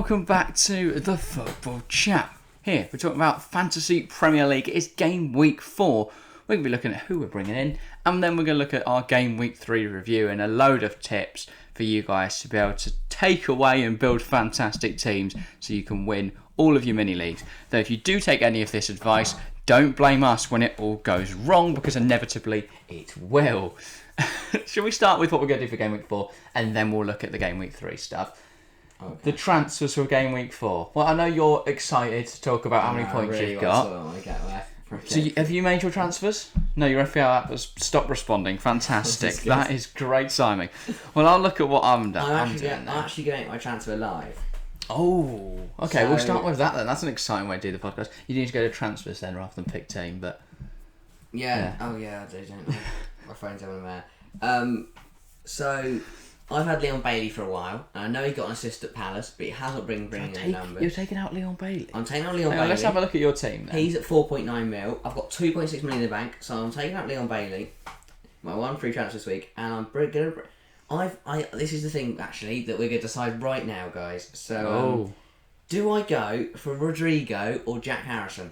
welcome back to the Football Chat. Here, we're talking about Fantasy Premier League. It's game week 4. We're going to be looking at who we're bringing in, and then we're going to look at our game week 3 review and a load of tips for you guys to be able to take away and build fantastic teams so you can win all of your mini leagues. Though if you do take any of this advice, don't blame us when it all goes wrong, because inevitably it will. Shall we start with what we're going to do for game week 4, and then we'll look at the game week 3 stuff? Okay. The transfers for game week 4. Well, I know you're excited to talk about how many points you've got. So have you made your transfers? No, your FPL app has stopped responding. Fantastic. That is great timing. Well, I'll look at what I'm doing. I'm actually going my transfer live. Oh, okay. So, we'll start with that then. That's an exciting way to do the podcast. You need to go to transfers then rather than pick team, but... Yeah. Oh, yeah, I do, don't I? My phone's over there. So... I've had Leon Bailey for a while, and I know he got an assist at Palace, but he hasn't bringing any numbers. You're taking out Leon Bailey? I'm taking out Leon Bailey. Let's have a look at your team then. He's at 4.9 mil. I've got 2.6 million in the bank, so I'm taking out Leon Bailey. My one free transfer this week, and I'm going to... This is the thing, actually, that we're going to decide right now, guys. So, do I go for Rodrigo or Jack Harrison?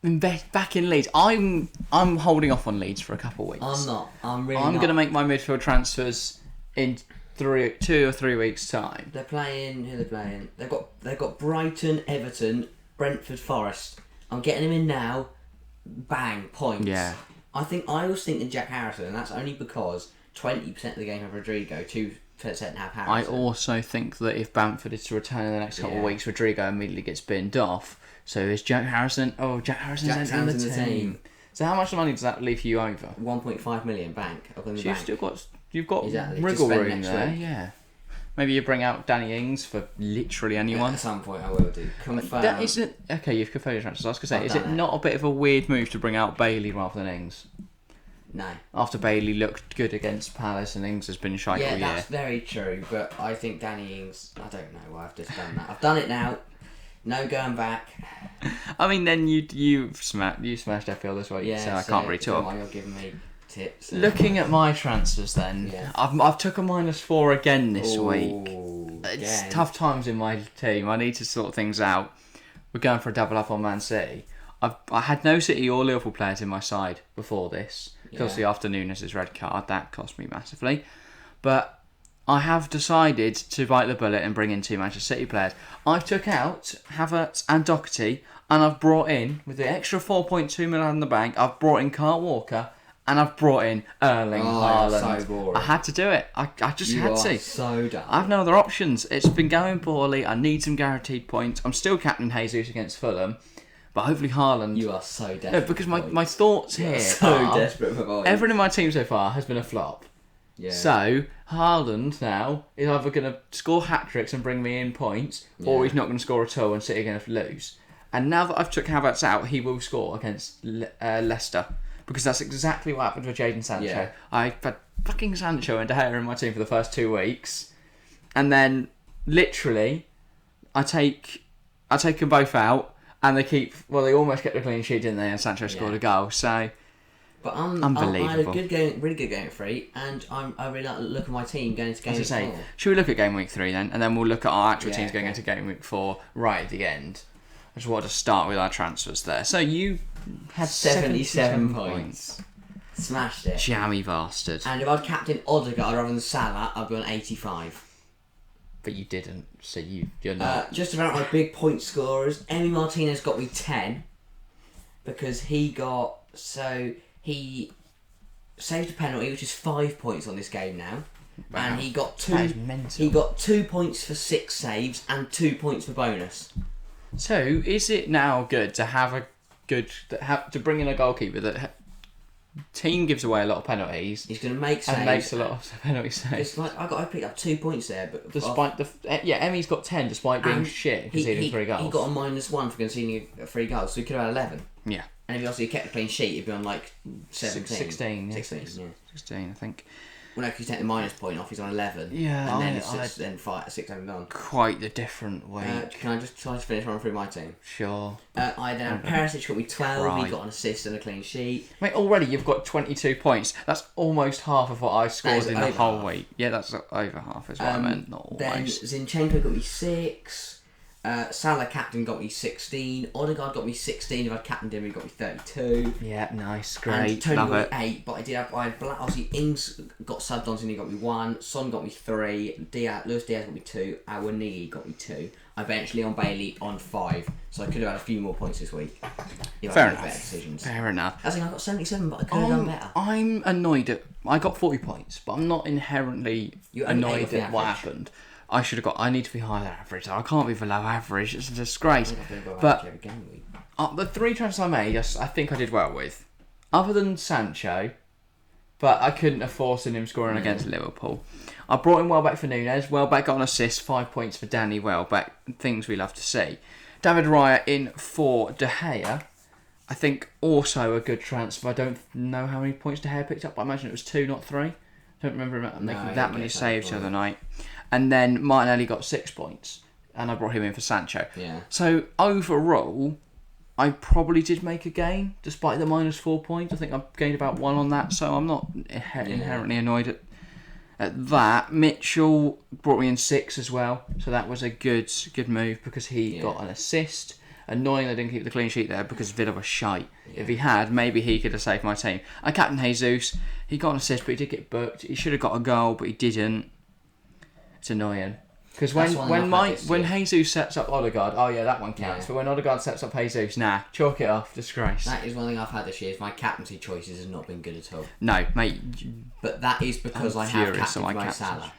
Back in Leeds. I'm holding off on Leeds for a couple of weeks. I'm not. I'm going to make my midfield transfers in 2 or 3 weeks' time. They're playing. Who are they playing? They've got Brighton, Everton, Brentford, Forest. I'm getting them in now. Bang, points. Yeah. I always think in Jack Harrison, and that's only because 20% of the game have Rodrigo, 2% have Harrison. I also think that if Bamford is to return in the next couple of weeks, Rodrigo immediately gets binned off. So is Jack Harrison... Oh, Jack Harrison's in the team. So how much money does that leave you over? 1.5 million bank. Up in the bank. You've got exactly. wriggle room there, yeah. Maybe you bring out Danny Ings for literally anyone. Yeah, at some point I will do. Confirm. Okay, you've confirmed your transfers. I was going to say, is it not a bit of a weird move to bring out Bailey rather than Ings? No. After Bailey looked good against Palace and Ings has been shite all year. Yeah, that's very true, but I think Danny Ings... I don't know why I've just done that. I've done it now. No going back. I mean, then you smashed FPL this week, so I can't really talk. Why you're giving me tips. Looking at my transfers then, I've took a -4 again this week. It's tough times in my team. I need to sort things out. We're going for a double up on Man City. I had no City or Liverpool players in my side before this. Because the afternoon is his red card, that cost me massively. But I have decided to bite the bullet and bring in 2 Manchester City players. I've took out Havertz and Doherty, and I've brought in, with the extra 4.2 million in the bank, I've brought in Kyle Walker, and I've brought in Erling Haaland. So boring. I had to do it. I just had to. So dumb. I have no other options. It's been going poorly. I need some guaranteed points. I'm still captain Jesus against Fulham. But hopefully Haaland... You are so desperate. No, because my thoughts here are... desperate for points. Everyone in my team so far has been a flop. Yeah. So, Haaland now is either going to score hat-tricks and bring me in points, or he's not going to score at all and City are going to lose. And now that I've took Havertz out, he will score against Leicester. Because that's exactly what happened with Jadon Sancho. Yeah. I had fucking Sancho and De Gea in my team for the first 2 weeks. And then, literally, I take them both out, and they almost kept a clean sheet, didn't they? And Sancho scored a goal, so... But unbelievable. I had a really good game at 3, and I really like the look of my team going into game week 4. Should we look at game week 3 then, and then we'll look at our actual teams going into game week 4 right at the end. I just wanted to start with our transfers there. So you had 77 points. Smashed it. Jammy bastard. And if I'd captain Odegaard rather than Salah, I'd be on 85. But you didn't, so you're not. Just about my big point scorers. Emi Martinez got me 10 because he saved a penalty, which is 5 points on this game now. Wow. And he got 2. That is mental. He got 2 points for 6 saves and 2 points for bonus. So is it now good to have to bring in a goalkeeper that team gives away a lot of penalties? He's going to make saves and makes a lot of penalty saves. It's like I picked up 2 points there, but despite Emmy's got 10 despite being shit and conceding 3 goals. He got a -1 for conceding 3 goals, so he could have had 11. Yeah. And if he also kept a clean sheet, he'd be on like 17. 16, 16, yeah. 16, I think. Well, no, because you take the minus point off, he's on 11. Yeah, and then it's then 6 having gone. Quite the different week. Can I just try to finish running through my team? Sure. I then have Perisic got me 12. Right. He got an assist and a clean sheet. Mate, already you've got 22 points. That's almost half of what I scored in the whole week. Yeah, that's over half is what I meant, not Then almost. Zinchenko got me 6. Salah captain got me 16. Odegaard got me 16. If I'd captained him, he got me 32. Yeah, nice, great, And Tony love got it. me 8, but I had obviously Ings got subbed on, so he got me 1. Son got me 3. Luis Diaz got me 2. Awoniyi got me 2. I benched Leon Bailey on 5, so I could have had a few more points this week. Fair enough. Better decisions. Fair enough. I think I got 77, but I could have done better. I'm annoyed at... I got 40 points, but I'm not inherently annoyed at what happened. I need to be higher than average. I can't be below average. It's a disgrace. But the 3 transfers I made, I think I did well with. Other than Sancho, but I couldn't have forced him scoring against Liverpool. I brought in Welbeck for Nunes. Welbeck got an assist, 5 points for Danny Welbeck. Things we love to see. David Raya in for De Gea. I think also a good transfer. I don't know how many points De Gea picked up, but I imagine it was 2, not 3. I don't remember him making that many saves the other night. And then Martinelli got 6 points, and I brought him in for Sancho. Yeah. So overall, I probably did make a gain, despite the minus 4 points. I think I gained about 1 on that, so I'm not inherently annoyed at that. Mitchell brought me in 6 as well, so that was a good move because he got an assist. Annoyingly, I didn't keep the clean sheet there because Villa was shite. Yeah. If he had, maybe he could have saved my team. I captained Jesus. He got an assist, but he did get booked. He should have got a goal, but he didn't. It's annoying. Because when Jesus sets up Odegaard, oh yeah, that one counts. But when Odegaard sets up Jesus, nah, chalk it off, disgrace. That is one thing I've had this year, is my captaincy choices have not been good at all. No, mate. But that is because I have captained my Salah.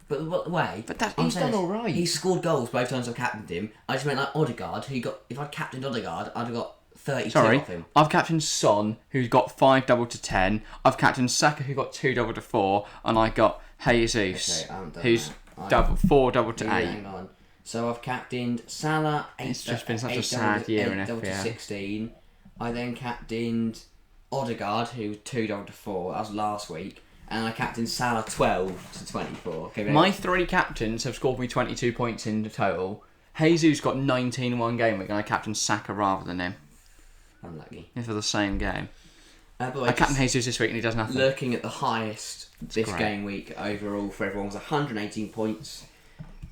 But wait, he's done alright. He's scored goals both times I've captained him. I just meant like Odegaard, if I'd captained Odegaard, I'd have got 32 off him. I've captained Son, who's got 5 double to 10. I've captained Saka, who got 2 double to 4, and I got Jesus, who's 4 double to 8. Hang on. So I've captained Salah. It's just been such a sad year in FPL. Double to 16. I then captained Odegaard, who was 2 double to 4. That was last week. And I captained Salah 12 to 24. Okay, my 3 captains have scored me 22 points in the total. Jesus got 19 in one game week, and I captained Saka rather than him. Unlucky. For the same game. I captained Jesus this week and he does nothing. Looking at the highest game week overall for everyone was 118 points.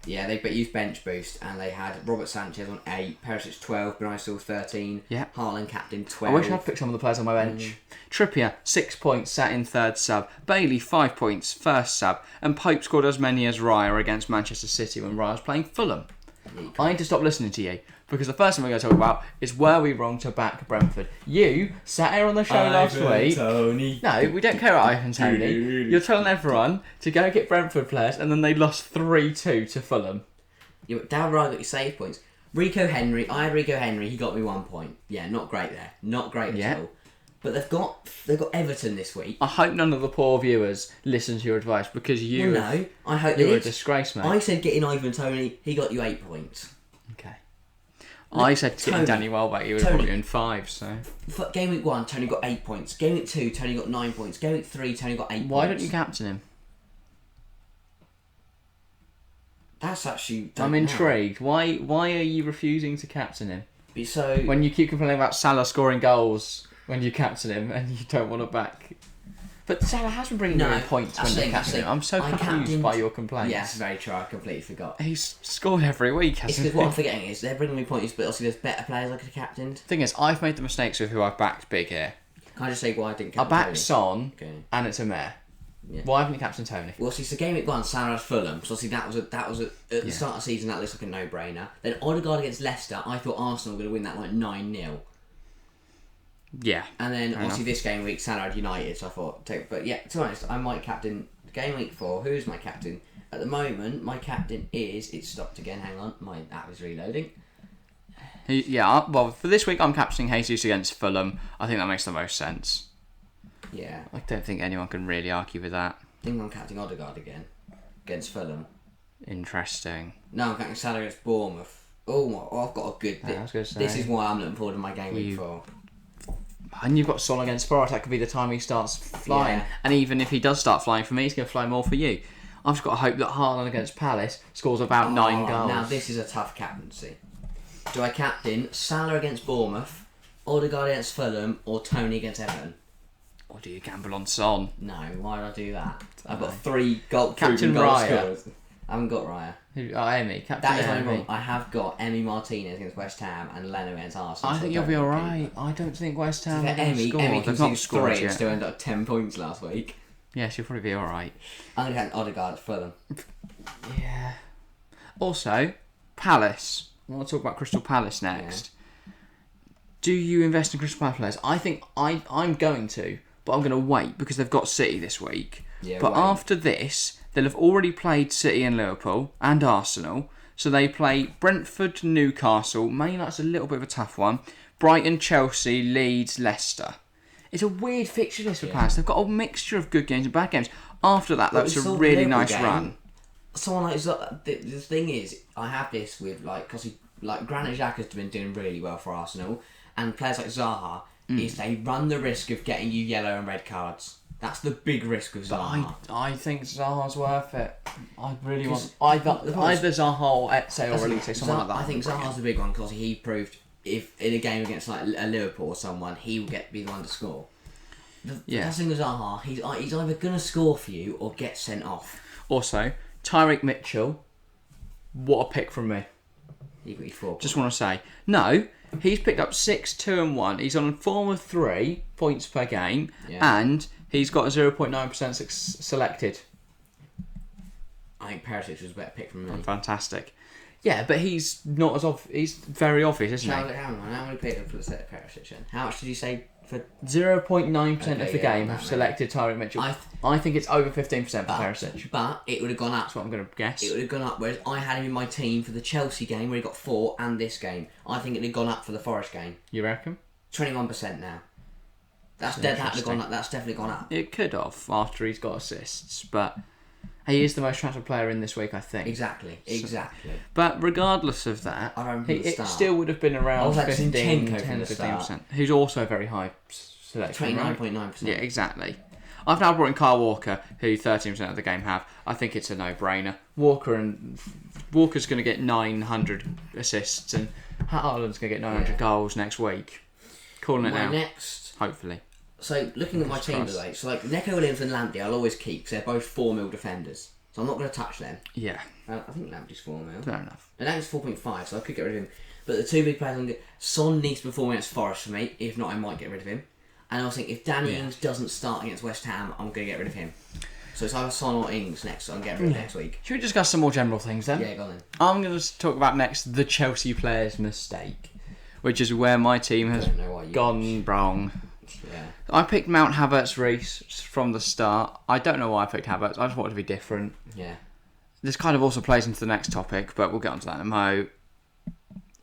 Yeah, they used bench boost and they had Robert Sanchez on 8, Perisic 12, Benicio 13, Haaland captain 12. I wish I'd picked some of the players on my bench. Trippier, 6 points, sat in 3rd sub. Bailey, 5 points, 1st sub. And Pope scored as many as Raya against Manchester City when Raya was playing Fulham. I need to stop listening to you. Because the first thing we're going to talk about is were we wrong to back Brentford. You sat here on the show last week. Tony. No, we don't care about Ivan Tony. You're telling everyone to go get Brentford players and then they lost 3-2 to Fulham. Yeah, but David Raya got your save points. Rico Henry, I had Rico Henry, he got me 1 point. Yeah, not great there. Not great at all. But they've got Everton this week. I hope none of the poor viewers listen to your advice because I hope you're a disgrace, mate. I said getting Ivan Tony, he got you 8 points. Okay. I said getting Danny Welbeck, he would have brought you in 5, so... Game week 1, Tony got 8 points. Game week 2, Tony got 9 points. Game week 3, Tony got 8 points. Why don't you captain him? That's actually... I'm intrigued. Why are you refusing to captain him? So... When you keep complaining about Salah scoring goals when you captain him and you don't want it back... But Salah has been bringing you points when you captain him. I'm so confused by your complaints. Yes, very true. I completely forgot. He's scored every week, hasn't he? It's because what I'm forgetting is they're bringing me points, but also there's better players I could have captained. Thing is, I've made the mistakes with who I've backed big here. Can I just say why I didn't captain I backed Son, and it's a mare. Yeah. Why haven't you captained Tony? Well, see, so game week 1, Salah had Fulham. So, see, that was at the start of the season, that looks like a no-brainer. Then Odegaard against Leicester, I thought Arsenal were going to win that like 9-0. Yeah. And then, obviously, this game week, Salah had United, so I thought... But, yeah, to be honest, I might captain... Game week 4, who's my captain? At the moment, my captain is... It's stopped again, hang on. My app is reloading. Yeah, well, for this week, I'm captaining Jesus against Fulham. I think that makes the most sense. Yeah. I don't think anyone can really argue with that. I think I'm captaining Odegaard again. Against Fulham. Interesting. No, I'm captaining Salah against Bournemouth. I've got a good... This is why I'm looking forward to my game week 4. And you've got Son against Forest. That could be the time he starts flying. Yeah. And even if he does start flying for me, he's going to fly more for you. I've just got to hope that Haaland against Palace scores about 9 goals. Now this is a tough captaincy. Do I captain Salah against Bournemouth, Odegaard against Fulham, or Tony against Everton? Or do you gamble on Son? No, why did I do that? I've got 3 goal Captain goal Raya. scorers. I haven't got Raya. Emi. Captain That is my Emi. wrong. I have got Emi Martinez against West Ham and Leno against Arsenal. I think you'll be alright. I don't think West Ham are going to score. Emi They've not conceded scored 3 and yet. still ended up 10 points last week. Yes, you'll probably be alright. I'm going to have Odegaard for them. Yeah. Also, Palace. I want to talk about Crystal Palace next. Do you invest in Crystal Palace? I think I'm going to, but I'm going to wait because they've got City this week. Yeah, but wait. after this, they'll have already played City and Liverpool and Arsenal. So they play Brentford, Newcastle. Man United's a little bit of a tough one. Brighton, Chelsea, Leeds, Leicester. It's a weird fixture list for Palace. They've got a mixture of good games and bad games. After that, But that's we a saw the really Liverpool nice game. run. Someone like the thing is, I have this with because Granit Xhaka's been doing really well for Arsenal, and players like Zaha is they run the risk of getting you yellow and red cards. That's the big risk with Zaha. I think Zaha's worth it. I really want 'Cause either Zaha or Eze or Elise, someone like that. I think Zaha's a big one because he proved if in a game against like a Liverpool or someone, he will be the one to score. The thing with Zaha, he's either going to score for you or get sent off. Also, Tyreek Mitchell, what a pick from me. He got you 4 points. Just want to say, no, he's picked up 6, 2 and 1. He's on a form of 3 points per game, and he's got a 0.9% selected. I think Perisic was a better pick from me. Fantastic. Yeah, but he's not as off. He's very obvious, isn't he? How many players for the set of Perisic then? How much did you say for 0.9% of the game have that selected Tyreek Mitchell. I think it's over 15% for Perisic. But it would have gone up. That's what I'm going to guess. It would have gone up, whereas I had him in my team for the Chelsea game where he got 4 and this game. I think it would have gone up for the Forest game. You reckon? 21% now. That's definitely gone up. It could have after he's got assists, but he is the most transferred player in this week, I think. Exactly. But regardless of that, it still would have been around 10-15%. Who's also very high selection. 29.9%. Yeah, exactly. I've now brought in Kyle Walker, who 13% of the game have. I think it's a no-brainer. Walker's going to get 900 assists, and Haaland's going to get 900 goals next week. Calling it now. Next, hopefully. So looking at my team today, so like Neco Williams and Lamptey, I'll always keep because they're both 4 mil defenders. So I'm not going to touch them. Yeah. I think Lamptey's 4 mil. Fair enough. And Lamptey's 4.5, so I could get rid of him. But the 2 big players, I'm going to get Son needs to perform against Forest for me. If not, I might get rid of him. And I was thinking, if Danny Ings doesn't start against West Ham, I'm going to get rid of him. So it's either Son or Ings next, so I'm getting rid of next week. Should we discuss some more general things then? Yeah, go on then. I'm going to talk about next the Chelsea player's mistake, which is where my team has gone wrong. Yeah. I picked Mount Havertz-Reece from the start. I don't know why I picked Havertz. I just wanted to be different. Yeah. This kind of also plays into the next topic, but we'll get onto that in a mo.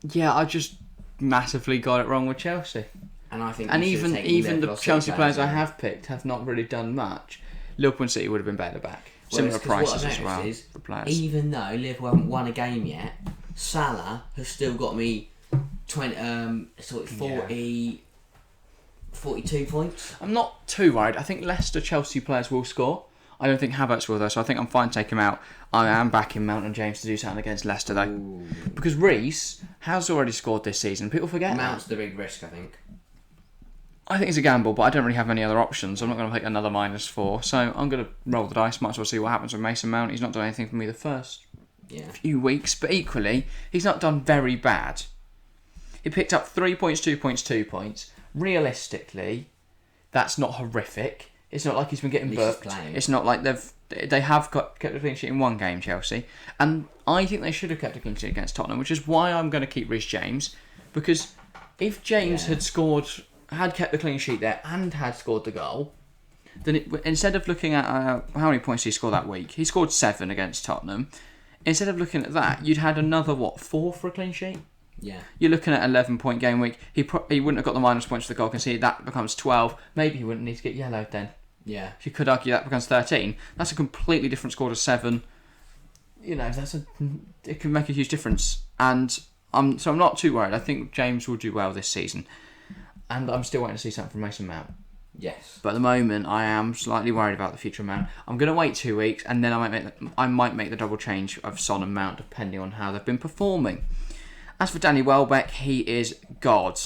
Yeah, I just massively got it wrong with Chelsea. And I think even the Chelsea players I have picked have not really done much. Liverpool and City would have been better back. Similar prices as well for players. Even though Liverpool haven't won a game yet, Salah has still got me 42 points. I'm not too worried. I think Leicester Chelsea players will score. I don't think Havertz will though, so I think I'm fine to take him out. I am backing Mount and James to do something against Leicester though. Ooh. Because Reece has already scored this season. People forget Mount's the big risk, I think. I think it's a gamble, but I don't really have any other options. I'm not going to take another -4, so I'm going to roll the dice. Might as well see what happens with Mason Mount. He's not done anything for me the first few weeks, but equally, he's not done very bad. He picked up 3 points, 2 points, 2 points. Realistically, that's not horrific. It's not like he's been getting booked. It's not like they have kept a clean sheet in one game, Chelsea, and I think they should have kept a clean sheet against Tottenham, which is why I'm going to keep Reece James, because if James had kept the clean sheet there and had scored the goal, then instead of looking at how many points did he score that week, he scored 7 against Tottenham. Instead of looking at that, you'd had another 4 for a clean sheet. Yeah, you're looking at 11-point game week. He wouldn't have got the minus points for the goal conceded. That becomes 12. Maybe he wouldn't need to get yellowed then. Yeah, so you could argue that becomes 13. That's a completely different score to 7. You know, it can make a huge difference. And so I'm not too worried. I think James will do well this season. and I'm still waiting to see something from Mason Mount. Yes. But at the moment, I am slightly worried about the future of Mount. I'm going to wait 2 weeks, and then I might make the double change of Son and Mount, depending on how they've been performing. As for Danny Welbeck, he is God.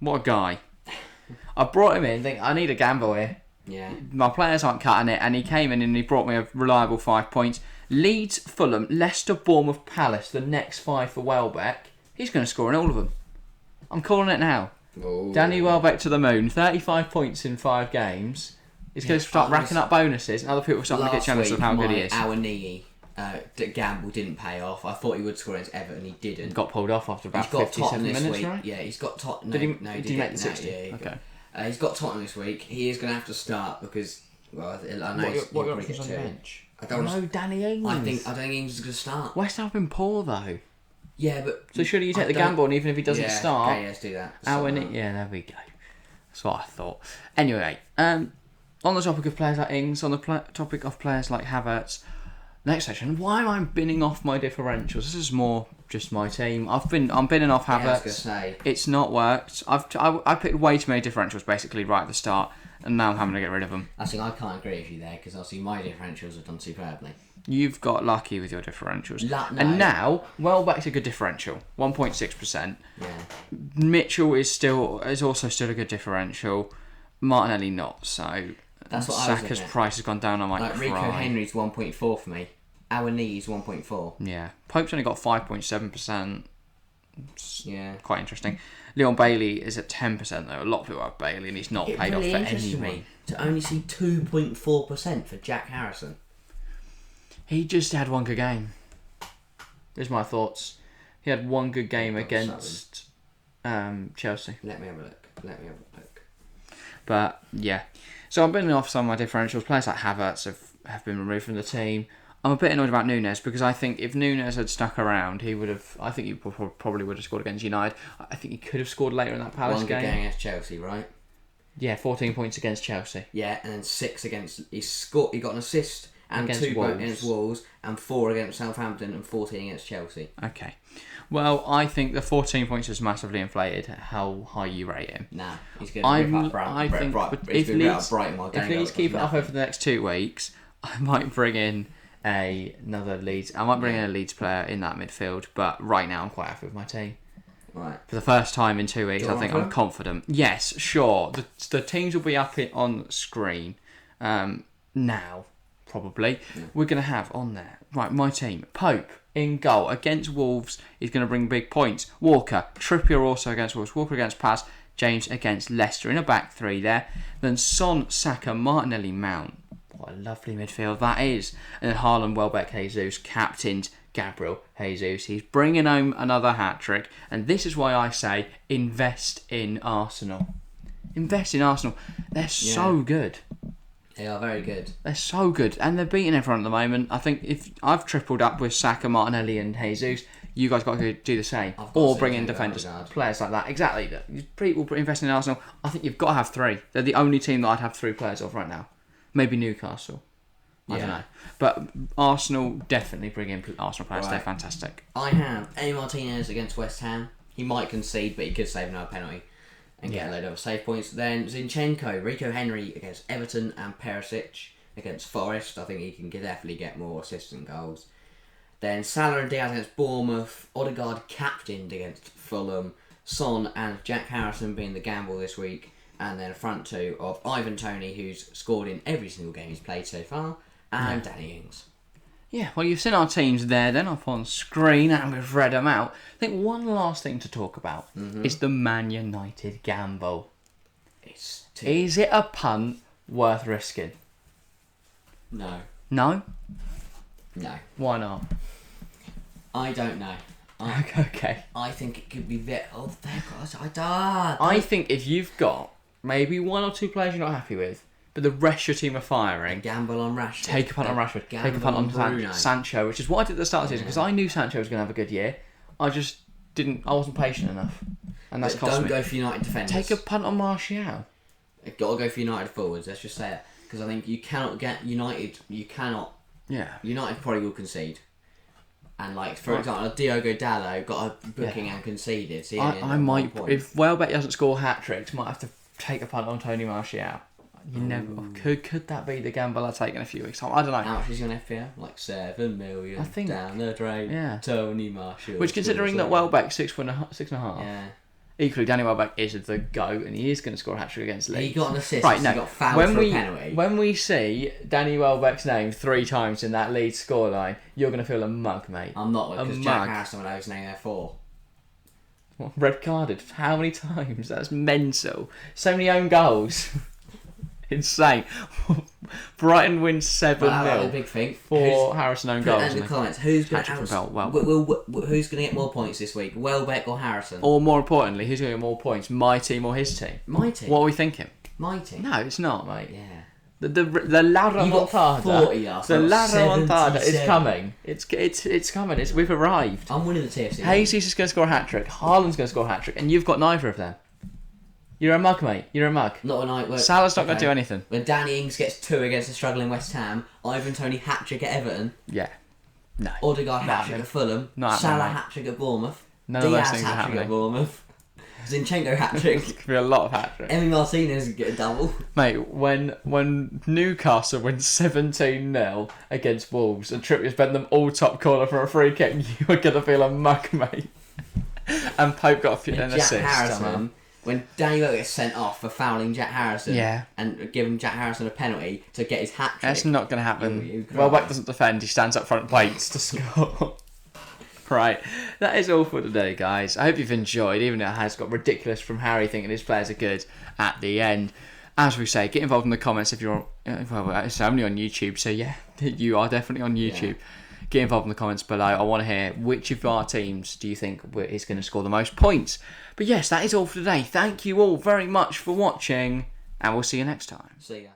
What a guy. I brought him in, think I need a gamble here. Yeah. My players aren't cutting it, and he came in and he brought me a reliable 5 points. Leeds, Fulham, Leicester, Bournemouth, Palace, the next 5 for Welbeck. He's going to score in all of them. I'm calling it now. Ooh. Danny Welbeck to the moon, 35 points in 5 games. He's going to start racking up bonuses, and other people start to get jealous of how good he is. Awoniyi gamble didn't pay off. I thought he would score against Everton, he didn't. Got pulled off after about 57 minutes, right? Yeah, he's got Tottenham. Did he make the 60? Yeah, okay. He's got Tottenham this week. He is going to have to start because, well, I know What are your options on the bench? I don't know Danny Ings. I don't think Ings is going to start. West Ham have been poor though. Yeah, but so surely you take the gamble, and even if he doesn't start, okay, let's do that. Yeah, there we go. That's what I thought. Anyway, on the topic of players like Ings, on the topic of players like Havertz, next section. Why am I binning off my differentials? This is more just my team. I'm binning off Havertz. Yeah, I was gonna say. It's not worked. I picked way too many differentials basically right at the start, and now I'm having to get rid of them. I think I can't agree with you there because obviously my differentials have done superbly. You've got lucky with your differentials. No. And now, Welbeck's a good differential, 1.6%. Yeah. Mitchell is also still a good differential. Martinelli not, so that's what I was Saka's price has gone down. I might cry. Rico Henry's 1.4 for me. Awoniyi's 1.4. Yeah. Pope's only got 5.7%. Yeah. Quite interesting. Leon Bailey is at 10% though. A lot of people have Bailey and he's not paid off for anyone. Me to only see 2.4% for Jack Harrison. He just had one good game. Here's my thoughts. He had one good game against Chelsea. Let me have a look. But yeah. So I'm binning off some of my differentials. Players like Havertz have been removed from the team. I'm a bit annoyed about Nunes because I think if Nunes had stuck around, he would have. I think he probably would have scored against United. I think he could have scored later in that Palace game. One good game against Chelsea, right? Yeah, 14 points against Chelsea. Yeah, and then 6 against. He got an assist and against 2 Wolves. against Wolves, and 4 against Southampton, and 14 against Chelsea. Okay. Well, I think the 14 points is massively inflated. How high you rate him? Nah, he's going to rip up Brighton. If Leeds keep it up over the next 2 weeks, I might bring in another Leeds. I might bring in a Leeds player in that midfield, but right now I'm quite happy with my team. Right. For the first time in 2 weeks, I think I'm confident. Yes, sure. The teams will be up on screen now, probably. Yeah. We're going to have on there, right, my team. Pope in goal against Wolves is going to bring big points. Walker, Trippier also against Wolves. Walker against Palace. James against Leicester in a back 3 there. Then Son, Saka, Martinelli, Mount. What a lovely midfield that is. And then Haaland, Welbeck, Jesus, captained Gabriel Jesus. He's bringing home another hat-trick. And this is why I say invest in Arsenal. Invest in Arsenal. They're so good. They are very good. They're so good. And they're beating everyone at the moment. I think if I've tripled up with Saka, Martinelli and Jesus, you guys got to do the same. Or bring in defenders. Players like that. Exactly. People invest in Arsenal. I think you've got to have 3. They're the only team that I'd have 3 players of right now. Maybe Newcastle. I don't know. But Arsenal, definitely bring in Arsenal players. Right. They're fantastic. I have Emi Martinez against West Ham. He might concede, but he could save another penalty and get a load of save points. Then Zinchenko, Rico Henry against Everton, and Perisic against Forest. I think he can definitely get more assists and goals. Then Salah and Diaz against Bournemouth. Odegaard captained against Fulham. Son and Jack Harrison being the gamble this week. And then a front 2 of Ivan Toney, who's scored in every single game he's played so far, and Danny Ings. Yeah, well, you've seen our teams there then up on screen, and we've read them out. I think one last thing to talk about is the Man United gamble. Is it a punt worth risking? No. No? No. Why not? I don't know. Okay. I think it could be there. Oh, thank God. I think if you've got maybe 1 or 2 players you're not happy with, but the rest of your team are firing. Gamble on Rashford. Take a punt on Rashford. Take a punt on Sancho, which is what I did at the start of the season because I knew Sancho was going to have a good year. I wasn't patient enough. And that's cost me. Don't go for United defenders. Take a punt on Martial. You've got to go for United forwards, let's just say it. Because I think you cannot get United. You cannot. Yeah. United probably will concede. And like for example, Diogo Dalot got a booking and conceded. So I might, if Welbeck doesn't score hat tricks, might have to take a punt on Tony Martial. You never could that be the gamble I take in a few weeks' time? I don't know. How much is he on FPL? Like 7 million. I think down the drain. Yeah. Tony Martial. Which, considering that Welbeck's 6.5. Yeah. Equally, Danny Welbeck is the GOAT, and he is going to score a hat trick against Leeds. He got an assist. Right, He no. got fouled for a penalty. When we see Danny Welbeck's name 3 times in that Leeds scoreline, you're going to feel a mug, mate. I'm not, because Jack Harrison would have his name there 4. What, red carded? How many times? That's mental. So many own goals. Insane. Brighton wins 7-0. That's a big thing. For Harrison own goals. Put in the comments, who's going to get more points this week? Welbeck or Harrison? Or more importantly, who's going to get more points? My team or his team? My team. What are we thinking? My team. No, it's not, mate. Yeah. The La Remontada. 40 last The night, La Remontada is 77. coming. It's coming. We've arrived. I'm winning the TFC. Jesus is going to score a hat trick. Haaland's going to score a hat trick, and you've got neither of them. You're a mug, mate. You're a mug. Not when I work. Salah's not going to do anything. When Danny Ings gets 2 against a struggling West Ham, Ivan Toney hat trick at Everton. Yeah. No. Odegaard hat trick at Fulham. Salah hat trick at Bournemouth. None of those Diaz things are hat trick happening. at Bournemouth. Zinchenko hat trick. Could be a lot of hat tricks. Emi Martinez get a double. Mate, when Newcastle wins 17-0 against Wolves and Trippier's bent them all top corner for a free kick, you are going to feel a mug, mate. And Pope got an assist. Jack Harrison, when Danny Welbeck gets sent off for fouling Jack Harrison and giving Jack Harrison a penalty to get his hat trick. That's not going to happen. Welbeck doesn't defend, he stands up front, waits to score. Right, that is all for today, guys. I hope you've enjoyed, even though it has got ridiculous from Harry thinking his players are good at the end. As we say, get involved in the comments if you're... Well, it's only on YouTube, so yeah, you are definitely on YouTube. Yeah. Get involved in the comments below. I want to hear which of our teams do you think is going to score the most points. But yes, that is all for today. Thank you all very much for watching, and we'll see you next time. See ya.